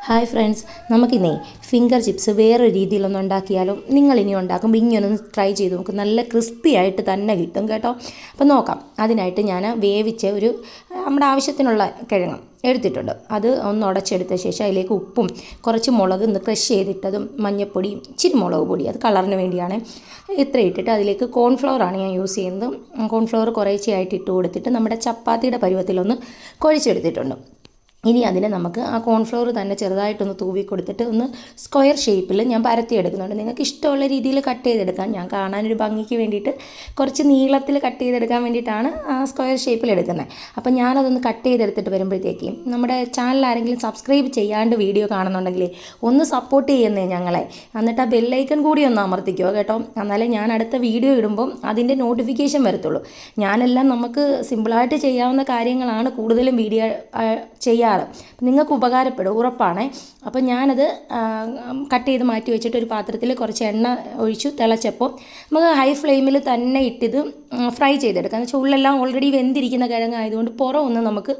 Hi friends, നമുക്കിന്നേ finger chips വേറൊരു രീതിയിലൊന്ന് ഉണ്ടാക്കിയാലോ. നിങ്ങളിനി ഉണ്ടാക്കുമ്പോൾ ഇങ്ങനൊന്ന് ട്രൈ ചെയ്ത് നോക്കും. നല്ല ക്രിസ്പി ആയിട്ട് തന്നെ കിട്ടും കേട്ടോ. അപ്പോൾ നോക്കാം. അതിനായിട്ട് ഞാൻ വേവിച്ച നമ്മുടെ ആവശ്യത്തിനുള്ള കിഴങ്ങ് എടുത്തിട്ടുണ്ട്. അത് ഒന്ന് ഉടച്ചെടുത്ത ശേഷം അതിലേക്ക് ഉപ്പും കുറച്ച് മുളക് ക്രഷ് ചെയ്തിട്ടതും മഞ്ഞൾപ്പൊടിയും ഇച്ചിരി മുളക് പൊടി, അത് കളറിന് വേണ്ടിയാണ്. ഇത്ര ഇട്ടിട്ട് അതിലേക്ക് കോൺഫ്ലവറാണ് ഞാൻ യൂസ് ചെയ്യുന്നത്. കോൺഫ്ലവർ കുറേശ്ശെയായിട്ട് ഇട്ട് കൊടുത്തിട്ട് നമ്മുടെ ചപ്പാത്തിയുടെ പരുവത്തിലൊന്ന് കുഴച്ചെടുത്തിട്ടുണ്ട്. ഇനി അതിനെ നമുക്ക് ആ കോൺഫ്ലവർ തന്നെ ചെറുതായിട്ടൊന്ന് തൂവി കൊടുത്തിട്ട് ഒന്ന് സ്ക്വയർ ഷേപ്പിൽ ഞാൻ പരത്തിയെടുക്കുന്നുണ്ട്. നിങ്ങൾക്ക് ഇഷ്ടമുള്ള രീതിയിൽ കട്ട് ചെയ്തെടുക്കാം. ഞാൻ കാണാനൊരു ഭംഗിക്ക് വേണ്ടിയിട്ട് കുറച്ച് നീളത്തിൽ കട്ട് ചെയ്തെടുക്കാൻ വേണ്ടിയിട്ടാണ് സ്ക്വയർ ഷേപ്പിൽ എടുക്കുന്നത്. അപ്പം ഞാനതൊന്ന് കട്ട് ചെയ്തെടുത്തിട്ട് വരുമ്പോഴത്തേക്കും നമ്മുടെ ചാനൽ ആരെങ്കിലും സബ്സ്ക്രൈബ് ചെയ്യാണ്ട് വീഡിയോ കാണുന്നുണ്ടെങ്കിൽ ഒന്ന് സപ്പോർട്ട് ചെയ്യുന്നേ ഞങ്ങളെ. എന്നിട്ട് ആ ബെല്ലൈക്കൺ കൂടി ഒന്ന് അമർത്തിക്കോ കേട്ടോ. എന്നാലേ ഞാൻ അടുത്ത വീഡിയോ ഇടുമ്പം അതിൻ്റെ നോട്ടിഫിക്കേഷൻ വരത്തുള്ളൂ. ഞാനെല്ലാം നമുക്ക് സിമ്പിളായിട്ട് ചെയ്യാവുന്ന കാര്യങ്ങളാണ് കൂടുതലും വീഡിയോ ചെയ്യാറ്. നിങ്ങൾക്ക് ഉപകാരപ്പെടും, ഉറപ്പാണേ. അപ്പം ഞാനത് കട്ട് ചെയ്ത് മാറ്റി വെച്ചിട്ട് ഒരു പാത്രത്തിൽ കുറച്ച് എണ്ണ ഒഴിച്ചു തിളച്ചപ്പോൾ നമുക്ക് ഹൈ ഫ്ലെയിമിൽ തന്നെ ഇട്ടിത് ഫ്രൈ ചെയ്തെടുക്കാം. എന്ന് വെച്ചാൽ ഉള്ളെല്ലാം ഓൾറെഡി വെന്തിരിക്കുന്ന കിഴങ്ങായതുകൊണ്ട് പുറം ഒന്ന് നമുക്ക്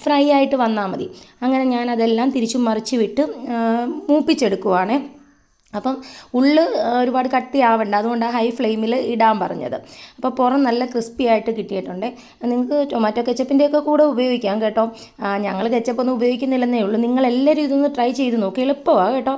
ഫ്രൈ ആയിട്ട് വന്നാൽ മതി. അങ്ങനെ ഞാനതെല്ലാം തിരിച്ചു മറിച്ച് വിട്ട് മൂപ്പിച്ചെടുക്കുവാണേ. അപ്പം ഉള്ള് ഒരുപാട് കട്ടിയാവണ്ട, അതുകൊണ്ടാണ് ഹൈ ഫ്ലെയിമിൽ ഇടാൻ പറഞ്ഞത്. അപ്പോൾ പുറം നല്ല ക്രിസ്പി ആയിട്ട് കിട്ടിയിട്ടുണ്ട്. നിങ്ങൾക്ക് ടൊമാറ്റോ കെച്ചപ്പിൻ്റെയൊക്കെ കൂടെ ഉപയോഗിക്കാം കേട്ടോ. ഞങ്ങൾ കെച്ചപ്പൊന്നും ഉപയോഗിക്കുന്നില്ലെന്നേ ഉള്ളൂ. നിങ്ങളെല്ലാവരും ഇതൊന്ന് ട്രൈ ചെയ്ത് നോക്കി, എളുപ്പമാണ് കേട്ടോ.